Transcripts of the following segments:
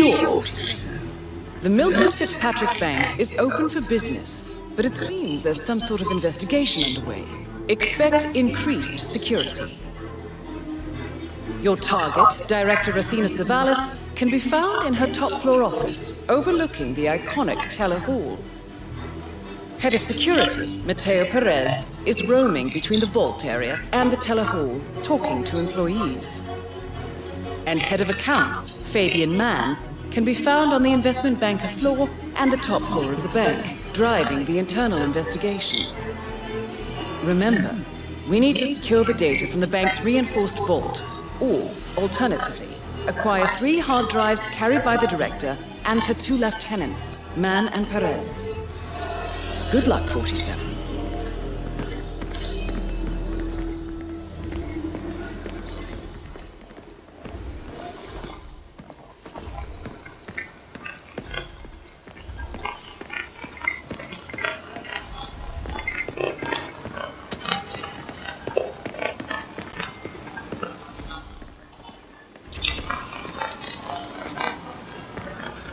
Sure, 47. The Milton Fitzpatrick Bank is open for business, but it seems there's some sort of investigation underway. Expect increased security. Your target, Director Athena Savalas, can be found in her top-floor office, overlooking the iconic Teller Hall. Head of Security, Mateo Perez, is roaming between the vault area and the Teller Hall, talking to employees. And Head of Accounts, Fabian Mann, can be found on the investment banker floor and the top floor of the bank, driving the internal investigation. Remember, we need to secure the data from the bank's reinforced vault, or, alternatively, acquire 3 hard drives carried by the director and her 2 lieutenants, Mann and Perez. Good luck, 47.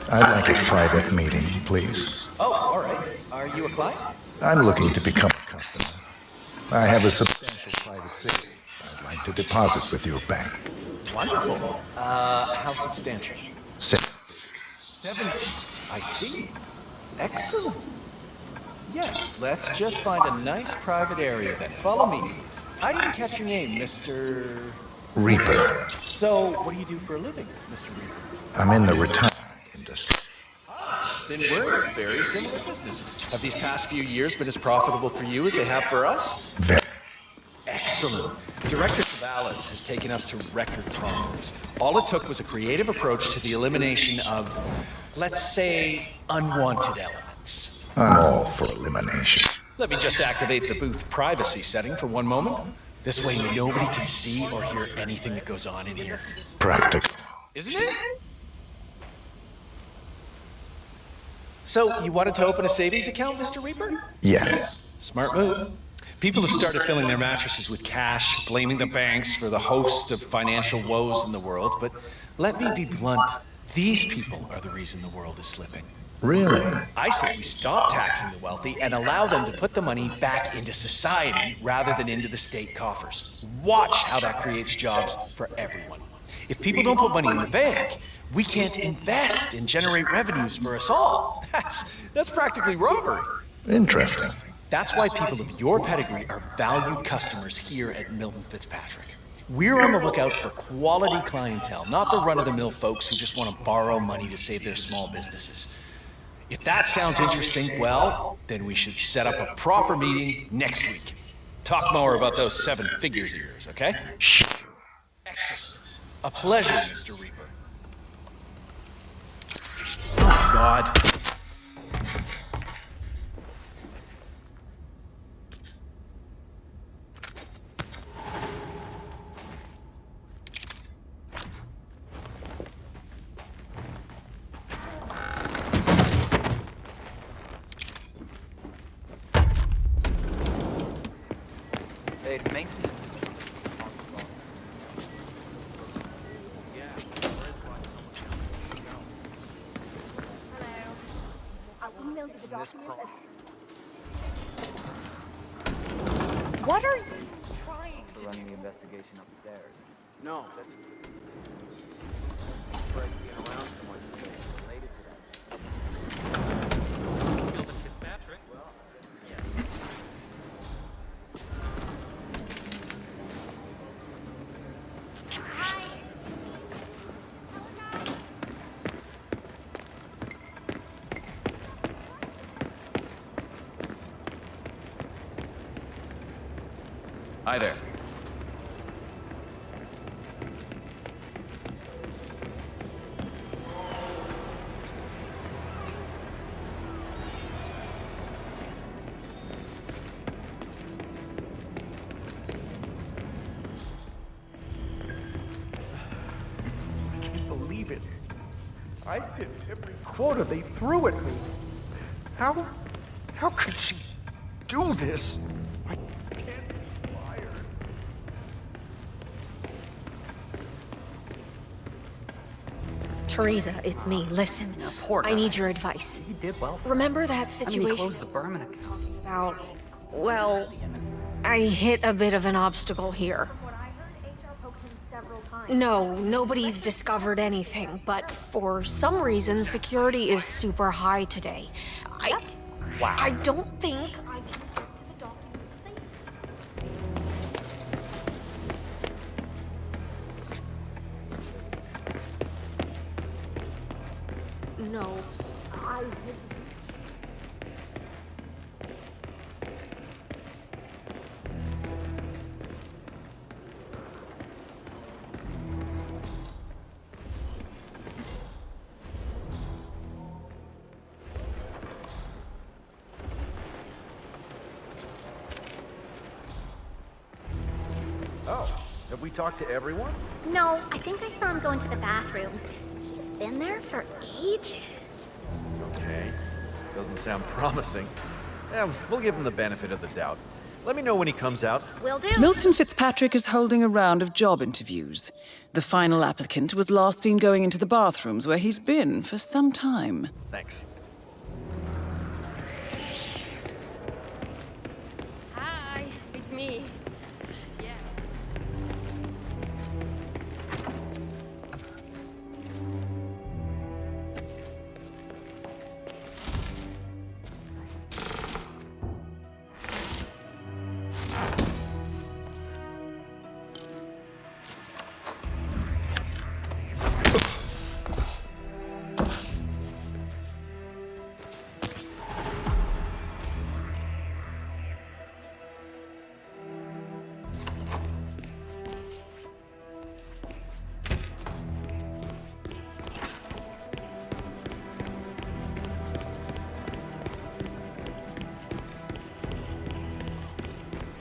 I'd like a private meeting, please. Oh, all right. Are you a client? I'm looking to become a customer. I have a substantial private savings I'd like to deposit with your bank. Wonderful. How substantial? 7. 7. I see. Excellent. Yes, let's just find a nice private area then. Follow me. I didn't catch your name, Mr. Reaper. So, what do you do for a living, Mr. Reaper? I'm in the retirement industry. Then we're in very similar businesses. Have these past few years been as profitable for you as they have for us? Very. Excellent. Director Savalas has taken us to record profits. All it took was a creative approach to the elimination of, let's say, unwanted elements. I'm all for elimination. Let me just activate the booth privacy setting for one moment. This way nobody can see or hear anything that goes on in here. Practical. Isn't it? So, you wanted to open a savings account, Mr. Reaper? Yes. Smart move. People have started filling their mattresses with cash, blaming the banks for the host of financial woes in the world, but let me be blunt. These people are the reason the world is slipping. Really? I say we stop taxing the wealthy and allow them to put the money back into society rather than into the state coffers. Watch how that creates jobs for everyone. If people don't put money in the bank, we can't invest and generate revenues for us all. That's practically robbery. Interesting. That's why people of your pedigree are valued customers here at Milton Fitzpatrick. We're on the lookout for quality clientele, not the run-of-the-mill folks who just want to borrow money to save their small businesses. If that sounds interesting, well, then we should set up a proper meeting next week. Talk more about those 7 figures of yours, okay? Sure. Excellent. A pleasure, Mr. Reaper. Oh, God. What are you trying to running the investigation upstairs? No, that's being around so much related to that. Milton Fitzpatrick. Well, yeah. Hi there. I can't believe it. I did every quota they threw at me. How could she do this? I can't be fired. Teresa, it's me. Listen, poor I guy. need your advice. He did well. Remember that I mean, he situation closed the berm and it's talking about? Well, I hit a bit of an obstacle here. No, nobody's discovered anything, but for some reason, security is super high today. I don't think I can get to the documents safely. No, I hit. Oh, have we talked to everyone? No, I think I saw him go into the bathroom. He's been there for ages. Okay. Doesn't sound promising. Yeah, we'll give him the benefit of the doubt. Let me know when he comes out. Will do. Milton Fitzpatrick is holding a round of job interviews. The final applicant was last seen going into the bathrooms where he's been for some time. Thanks. Hi, it's me.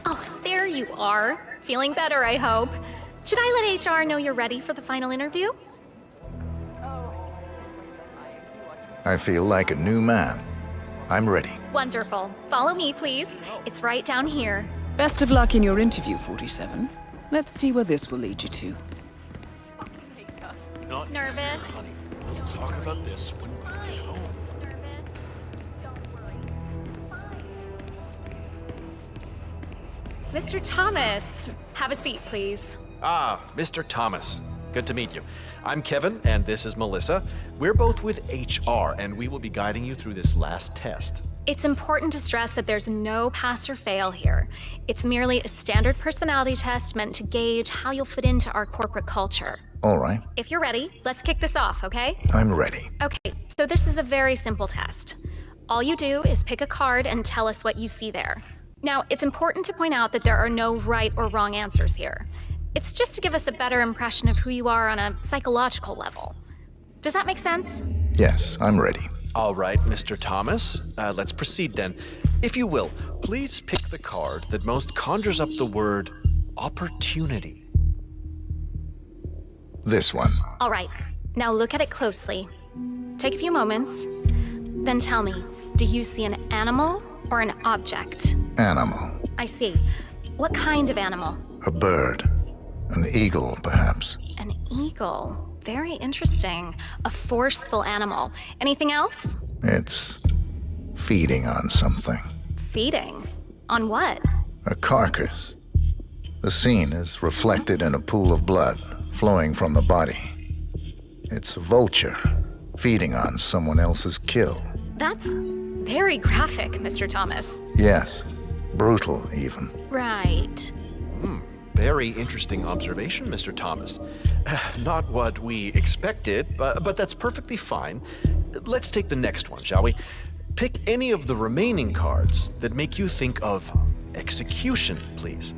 Oh, there you are. Feeling better, I hope. Should I let HR know you're ready for the final interview? I feel like a new man. I'm ready. Wonderful. Follow me, please. It's right down here. Best of luck in your interview, 47. Let's see where this will lead you to. Nervous? We'll talk about this when we get home. Nervous? Don't worry. Fine. Mr. Thomas, have a seat, please. Ah, Mr. Thomas. Good to meet you. I'm Kevin, and this is Melissa. We're both with HR, and we will be guiding you through this last test. It's important to stress that there's no pass or fail here. It's merely a standard personality test meant to gauge how you'll fit into our corporate culture. All right, If you're ready, let's kick this off, okay? I'm ready. Okay, so this is a very simple test. All you do is pick a card and tell us what you see there. Now, it's important to point out that there are no right or wrong answers here. It's just to give us a better impression of who you are on a psychological level. Does that make sense? Yes, I'm ready. All right, Mr. Thomas. Let's proceed then. If you will, please pick the card that most conjures up the word opportunity. This one. All right, now look at it closely. Take a few moments, then tell me, do you see an animal or an object? Animal. I see. What kind of animal? A bird. An eagle, perhaps. An eagle. Very interesting. A forceful animal. Anything else? It's feeding on something. Feeding. On what? A carcass. The scene is reflected in a pool of blood flowing from the body. It's a vulture feeding on someone else's kill. That's very graphic, Mr. Thomas. Yes, brutal even. Right. Very interesting observation, Mr. Thomas. Not what we expected, but that's perfectly fine. Let's take the next one, shall we? Pick any of the remaining cards that make you think of execution, please.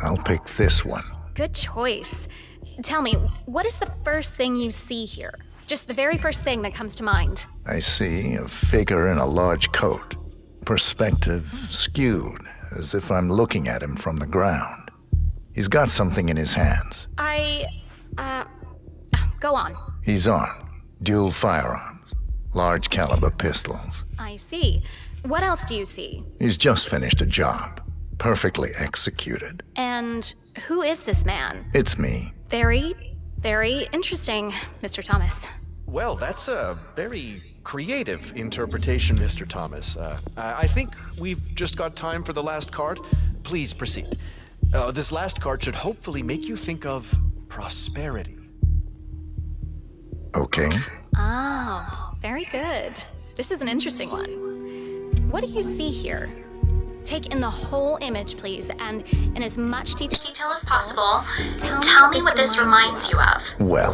I'll pick this one. Good choice. Tell me, what is the first thing you see here? Just the very first thing that comes to mind. I see a figure in a large coat. Perspective skewed, as if I'm looking at him from the ground. He's got something in his hands. Go on. He's armed. Dual firearms. Large caliber pistols. I see. What else do you see? He's just finished a job. perfectly executed. And who is this man? It's me. Very, very interesting, Mr. Thomas. Well, that's a very creative interpretation, Mr. Thomas. I think we've just got time for the last card. Please proceed. This last card should hopefully make you think of prosperity. Okay. Oh, very good. This is an interesting one. What do you see here? Take in the whole image, please, and in as much detail as possible, tell me what this reminds you of. Well,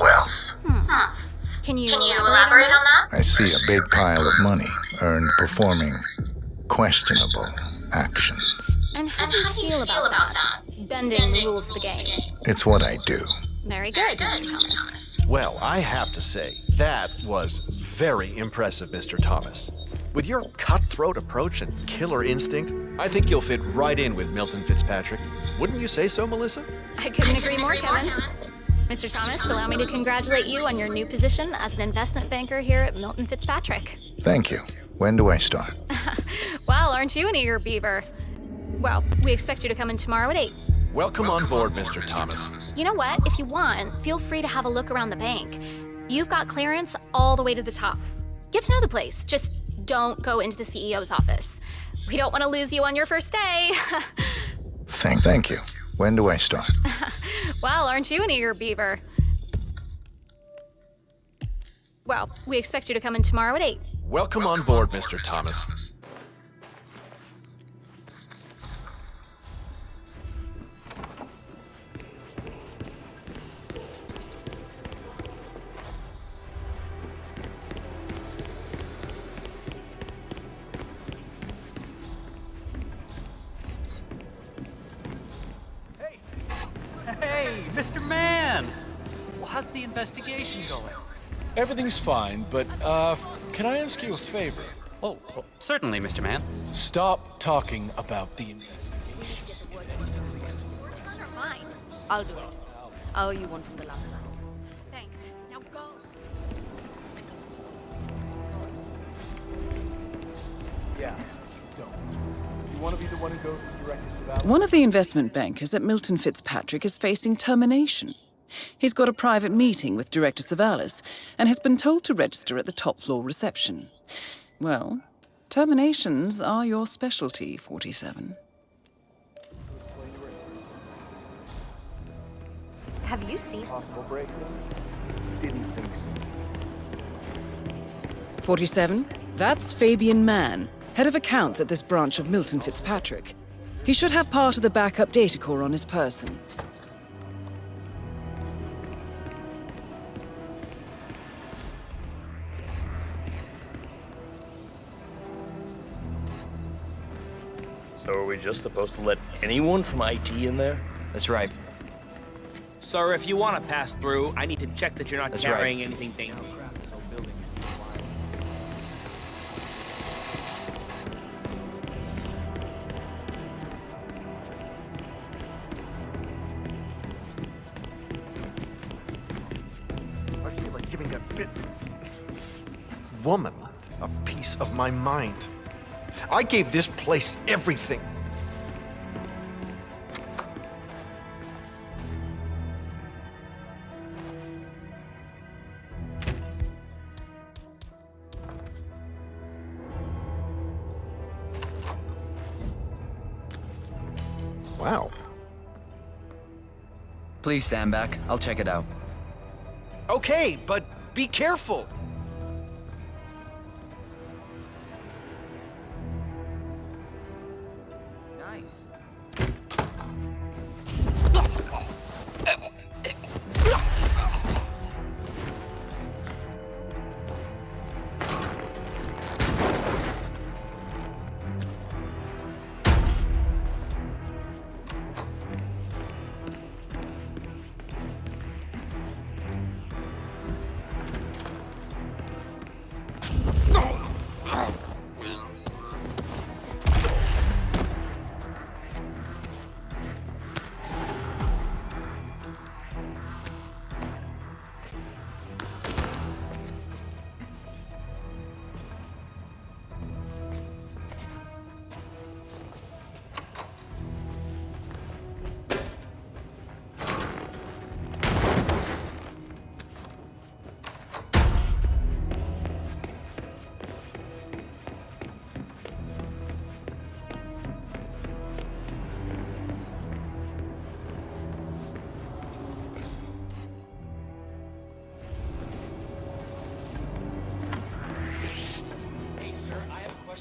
Can you elaborate on that? I see a big pile of money earned performing questionable actions. And how do you feel about that? Bending the rules of the game. It's what I do. Very good, Mr. Thomas. Well, I have to say, that was very impressive, Mr. Thomas. With your cutthroat approach and killer instinct, I think you'll fit right in with Milton Fitzpatrick. Wouldn't you say so, Melissa? I couldn't agree more, Kevin. Mr. Thomas, allow me to congratulate you on your new position as an investment banker here at Milton Fitzpatrick. Thank you. When do I start? Well, aren't you an eager beaver? Well, we expect you to come in tomorrow at 8. Welcome on board, Mr. Thomas. You know what? If you want, feel free to have a look around the bank. You've got clearance all the way to the top. Get to know the place. Just don't go into the CEO's office. We don't want to lose you on your first day. Thank you. When do I start? Well, aren't you an eager beaver? Well, we expect you to come in tomorrow at 8. Welcome on board, Mr. Thomas. Hey, Mr. Man! Well, how's the investigation going? Everything's fine, but, can I ask you a favor? Oh, well, certainly, Mr. Man. Stop talking about the investigation. Fine. I'll do it. I owe you one from the last time. Thanks. Now go. Yeah, don't. You want to be the one who goes to Director Savalas? One of the investment bankers at Milton Fitzpatrick is facing termination. He's got a private meeting with Director Savalas and has been told to register at the top floor reception. Well, terminations are your specialty, 47. Have you seen? Possible breakthrough? Didn't think so. 47? That's Fabian Mann, head of accounts at this branch of Milton Fitzpatrick. He should have part of the backup data core on his person. So are we just supposed to let anyone from IT in there? That's right. Sir, if you want to pass through, I need to check that you're not That's carrying anything dangerous. I feel like giving that bit woman a piece of my mind. I gave this place everything. Wow. Please stand back. I'll check it out. Okay, but be careful. Nice.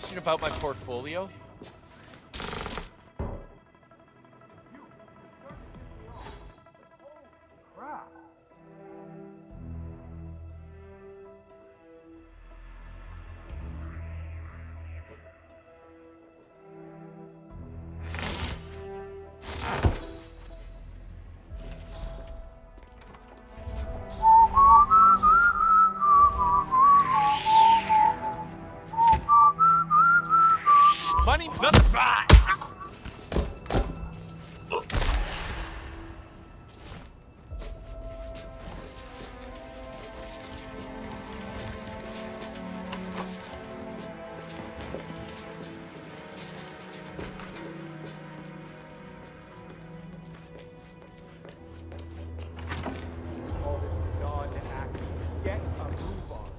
question about my portfolio? Money, nothing. Get a move on.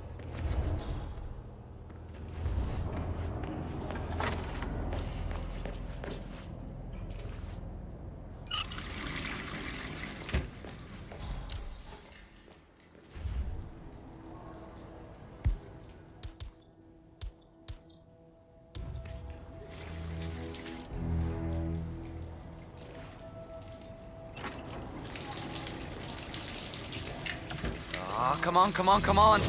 Oh, come on, come on, come on.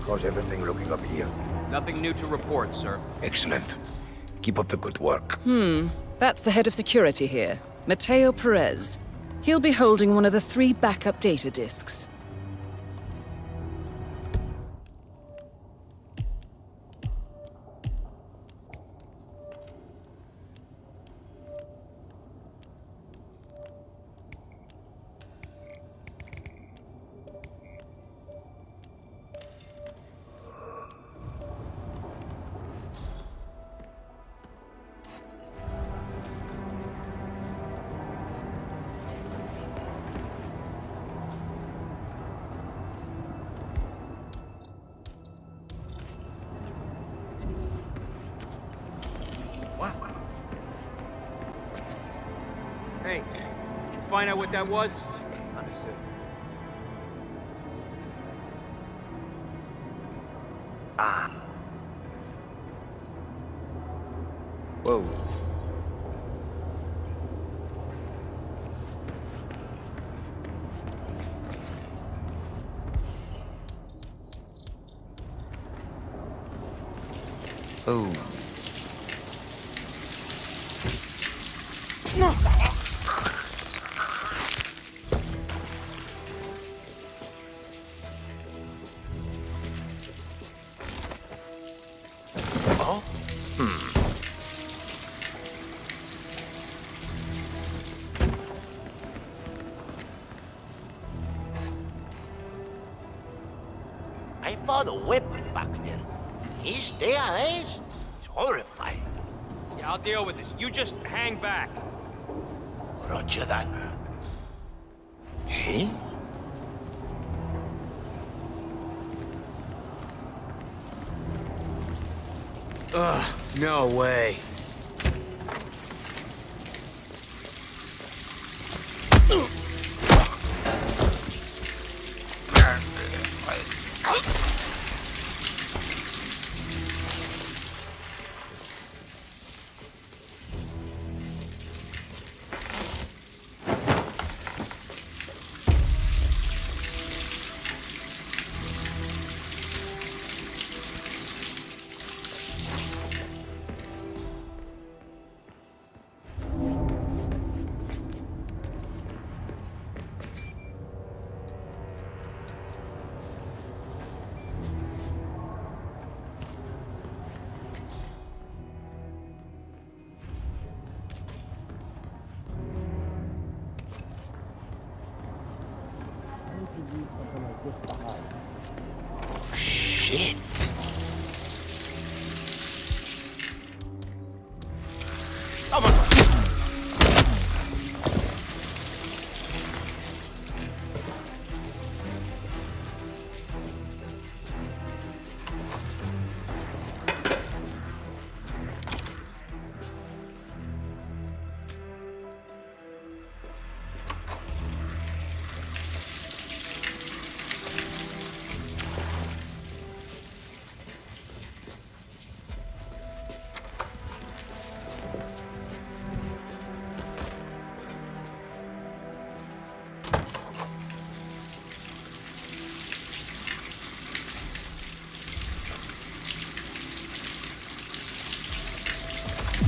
How's everything looking up here? Nothing new to report, sir. Excellent. Keep up the good work. That's the head of security here, Mateo Perez. He'll be holding one of the 3 backup data disks. Hey, did you find out what that was? Understood. Whoa. Boom. I found a weapon back there. He's there, eh? It's horrifying. Yeah, I'll deal with this. You just hang back. Roger that. Hey? Ugh, no way.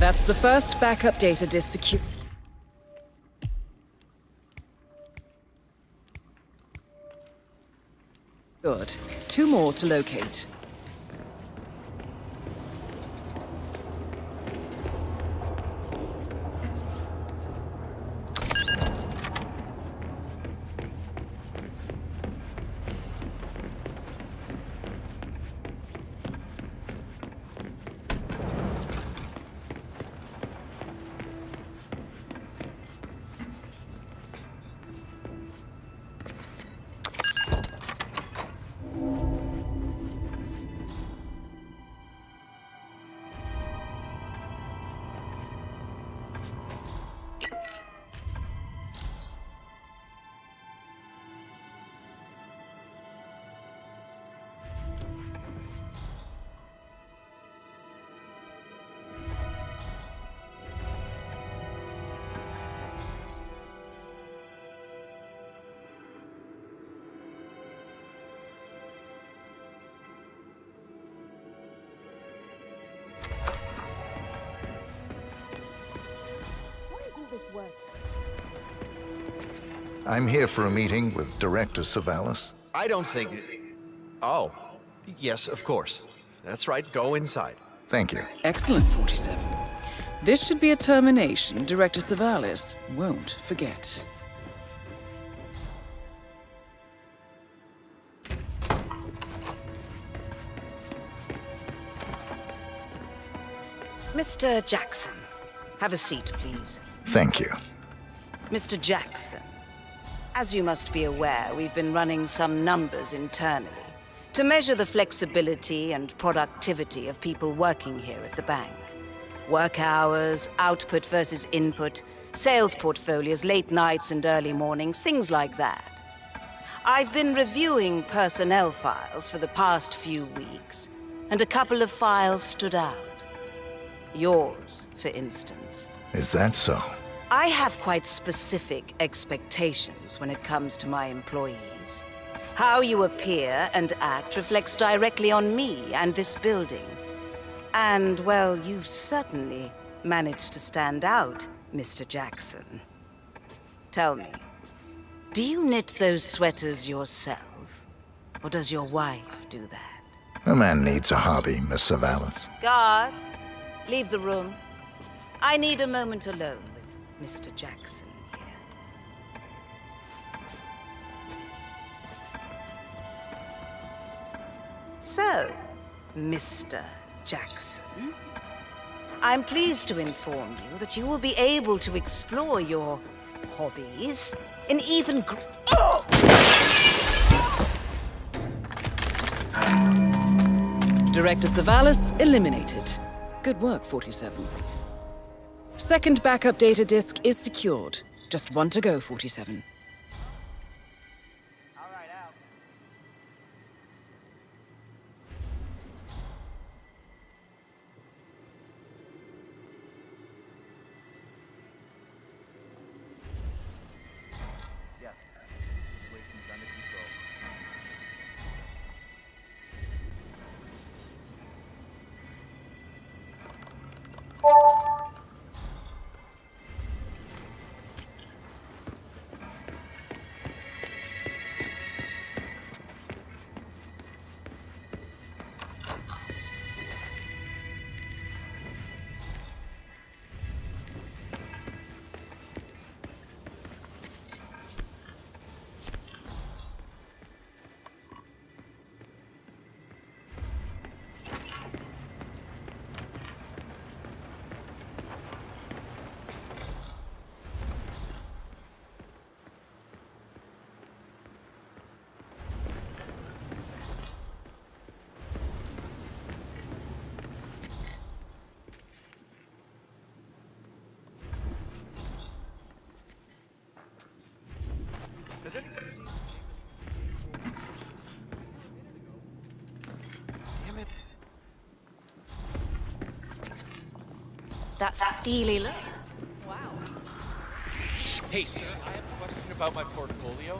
That's the first backup data disk secure. Good. 2 more to locate. I'm here for a meeting with Director Savalas. I don't think... Oh. Yes, of course. That's right. Go inside. Thank you. Excellent, 47. This should be a termination Director Savalas won't forget. Mr. Jackson, have a seat, please. Thank you. Mr. Jackson, as you must be aware, we've been running some numbers internally to measure the flexibility and productivity of people working here at the bank. Work hours, output versus input, sales portfolios, late nights and early mornings, things like that. I've been reviewing personnel files for the past few weeks, and a couple of files stood out. Yours, for instance. Is that so? I have quite specific expectations when it comes to my employees. How you appear and act reflects directly on me and this building. And, well, you've certainly managed to stand out, Mr. Jackson. Tell me, do you knit those sweaters yourself? Or does your wife do that? A man needs a hobby, Miss Savalas. Guard, leave the room. I need a moment alone with Mr. Jackson here. So, Mr. Jackson, I'm pleased to inform you that you will be able to explore your hobbies in even Director Savalas eliminated. Good work, 47. Second backup data disk is secured. Just 1 to go, 47. Does anyone see Damn it. That steely look. Wow. Hey, sir, I have a question about my portfolio.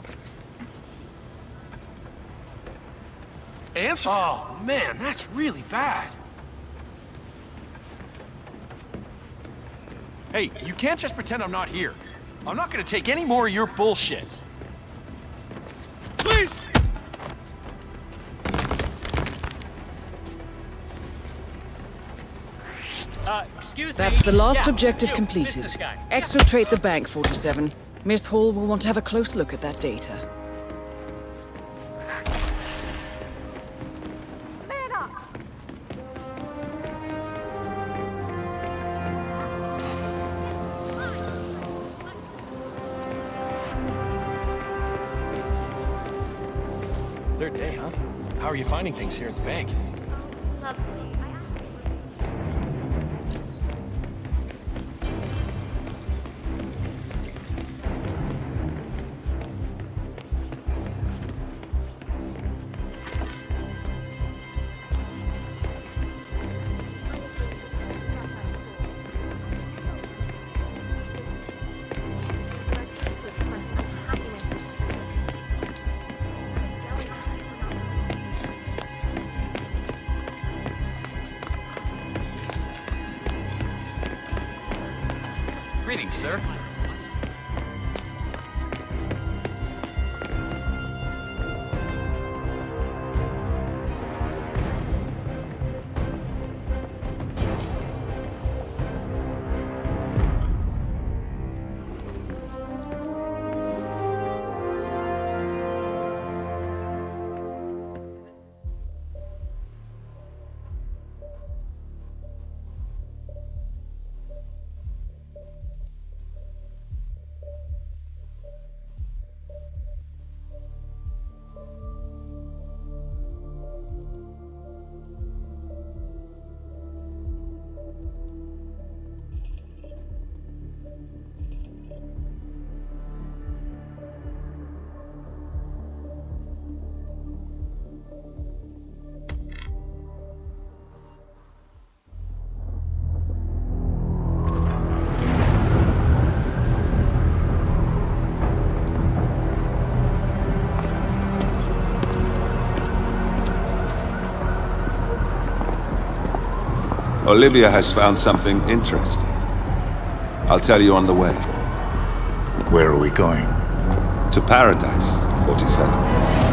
Answer? Oh, man, that's really bad. Hey, you can't just pretend I'm not here. I'm not gonna take any more of your bullshit. Please! Excuse me. That's the last Yeah, objective you, completed. business guy. Exfiltrate the bank, 47. Miss Hall will want to have a close look at that data. Third day, huh? How are you finding things here at the bank? Lovely. Greetings, sir. Olivia has found something interesting. I'll tell you on the way. Where are we going? To paradise, 47.